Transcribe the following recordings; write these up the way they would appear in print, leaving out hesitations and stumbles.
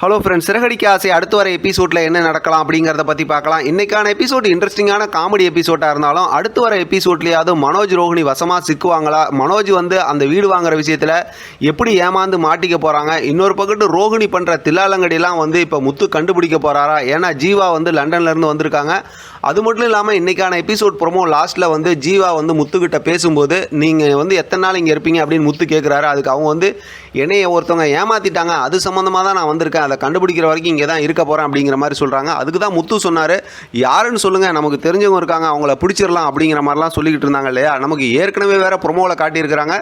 Hello friends, Siragadikka ஆசை அடுத்து வர எபிசோடில் என்ன நடக்கலாம் அப்படிங்கிறத பற்றி பார்க்கலாம். இன்றைக்கான எபிசோட் இன்ட்ரெஸ்டிங்கான காமெடி எபிசோடாக இருந்தாலும் அடுத்து வர எபிசோட்லேயாவது மனோஜ் ரோஹிணி வசமாக சிக்குவாங்களா, மனோஜ் வந்து அந்த வீடு வாங்குற விஷயத்தில் எப்படி ஏமாந்து மாட்டிக்க போகிறாங்க, இன்னொரு பக்கத்து ரோஹிணி பண்ணுற தில்லாலங்கடிலாம் வந்து இப்போ முத்து கண்டுபிடிக்க போகிறாரா, ஏன்னா ஜீவா வந்து லண்டன்லேருந்து வந்திருக்காங்க. அது மட்டும் இல்லாமல் இன்றைக்கான எபிசோட் ப்ரோமோ லாஸ்ட்டில் வந்து ஜீவா வந்து முத்துக்கிட்ட பேசும்போது நீங்கள் வந்து எத்தனை நாள் இங்கே இருப்பீங்க அப்படின்னு முத்து கேட்குறாரு. அதுக்கு அவங்க வந்து என்னைய ஒருத்தவங்க ஏமாற்றிட்டாங்க, அது சம்மந்தமாக தான் நான் வந்திருக்கேன், அதை கண்டுபிடிக்கிற வரைக்கும் இங்கே தான் இருக்க போகிறேன் அப்படிங்கிற மாதிரி சொல்கிறாங்க. அதுக்கு தான் முத்து சொன்னார், யாருன்னு சொல்லுங்கள், நமக்கு தெரிஞ்சவங்க இருக்காங்க, அவங்கள பிடிச்சிடலாம் அப்படிங்கிற மாதிரிலாம் சொல்லிக்கிட்டு இருந்தாங்க இல்லையா. நமக்கு ஏற்கனவே வேறு ப்ரொமோவில் காட்டியிருக்கிறாங்க,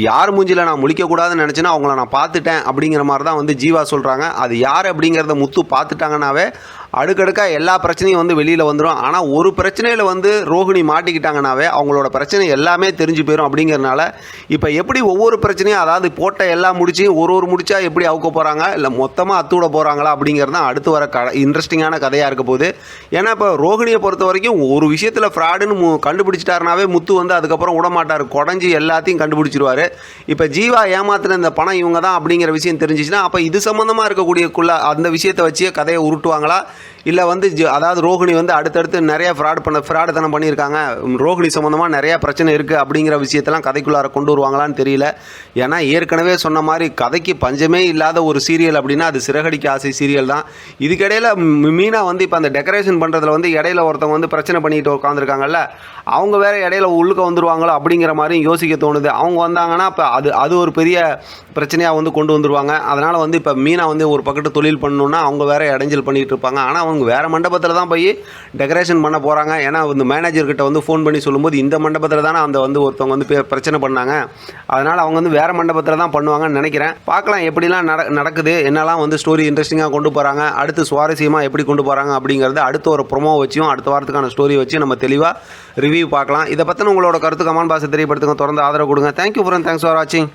யார் மூஞ்சில் நான் முழிக்கக்கூடாதுன்னு நினச்சேன்னா அவங்கள நான் பார்த்துட்டேன் அப்படிங்கிற மாதிரி தான் வந்து ஜீவா சொல்கிறாங்க. அது யார் அப்படிங்கிறத முத்து பார்த்துட்டாங்கன்னாவே அடுக்கடுக்காக எல்லா பிரச்சனையும் வந்து வெளியில் வந்துடும். ஆனால் ஒரு பிரச்சனையில் வந்து ரோஹிணி மாட்டிக்கிட்டாங்கனாவே அவங்களோட பிரச்சனை எல்லாமே தெரிஞ்சு போயிடும். அப்படிங்கிறனால இப்போ எப்படி ஒவ்வொரு பிரச்சனையும், அதாவது போட்ட எல்லாம் முடிச்சு ஒரு முடிச்சா எப்படி அவுக்க போகிறாங்க, இல்லை மொத்தமாக அத்துவிட போகிறாங்களா அப்படிங்கிறது தான் அடுத்து வர இன்ட்ரெஸ்டிங்கான கதையாக இருக்க போகுது. ஏன்னா இப்போ ரோஹிணியை பொறுத்த வரைக்கும் ஒரு விஷயத்தில் ஃப்ராடுன்னு கண்டுபிடிச்சிட்டாருனாவே முத்து வந்து அதுக்கப்புறம் விட மாட்டார், குடஞ்சி எல்லாத்தையும் கண்டுபிடிச்சிருவார். இப்போ ஜீவா ஏமாத்தின இந்த பணம் இவங்க தான் அப்படிங்கிற விஷயம் தெரிஞ்சிச்சுன்னா அப்போ இது சம்மந்தமாக இருக்கக்கூடியக்குள்ள அந்த விஷயத்தை வச்சே கதையை உருட்டுவாங்களா, இல்லை வந்து அதாவது ரோஹிணி வந்து அடுத்தடுத்து நிறைய ஃப்ராடுத்தனம் பண்ணியிருக்காங்க, ரோஹிணி சம்மந்தமாக நிறையா பிரச்சனை இருக்குது அப்படிங்கிற விஷயத்தெல்லாம் கதைக்குள்ளார கொண்டு வருவாங்களான்னு தெரியல. ஏன்னா ஏற்கனவே சொன்ன மாதிரி கதைக்கு பஞ்சமே இல்லாத ஒரு சீரியல் அப்படின்னா அது சிறகடிக்க ஆசை சீரியல் தான். இதுக்கிடையில் மீனா வந்து இப்போ அந்த டெக்கரேஷன் பண்ணுறதுல வந்து இடையில ஒருத்தவங்க வந்து பிரச்சனை பண்ணிட்டு உட்காந்துருக்காங்கல்ல, அவங்க வேறு இடையில உள்ளுக்க வந்துடுவாங்களோ அப்படிங்கிற மாதிரி யோசிக்க தோணுது. அவங்க வந்தாங்கன்னா இப்போ அது ஒரு பெரிய பிரச்சனையாக வந்து கொண்டு வந்துடுவாங்க. அதனால் வந்து இப்போ மீனா வந்து ஒரு பக்கத்து தொழில் பண்ணணுன்னா அவங்க வேறு இடைஞ்சல் பண்ணிகிட்டு இருப்பாங்க. ஆனால் அவங்க வேறு மண்டபத்தில் தான் போய் டெக்கரேஷன் பண்ண போகிறாங்க. ஏன்னா வந்து மேனேஜர்கிட்ட வந்து ஃபோன் பண்ணி சொல்லும்போது இந்த மண்டபத்தில் தானே அந்த வந்து ஒருத்தவங்க வந்து பிரச்சனை பண்ணாங்க, அதனால் அவங்க வந்து வேறு மண்டபத்தில் தான் பண்ணுவாங்கன்னு நினைக்கிறேன். பார்க்கலாம் எப்படிலாம் நடக்குது, என்னெல்லாம் வந்து ஸ்டோரி இன்ட்ரெஸ்டிங்காக கொண்டு போகிறாங்க, அடுத்து சுவாரஸ்யமாக எப்படி கொண்டு போகிறாங்க அப்படிங்கிறது அடுத்த ஒரு ப்ரோமோ வச்சும் அடுத்த வாரத்துக்கான ஸ்டோரி வச்சு நம்ம தெளிவாக ரிவ்யூ பார்க்கலாம். இதை பற்றின உங்களோட கருத்து கமெண்ட் பாக்ஸை தெரியப்படுத்துங்க, தொடர்ந்து ஆதரவு கொடுங்க. தேங்க்யூ ஃப்ரெண்ட், தேங்க்ஸ் ஃபார் வாட்சிங்.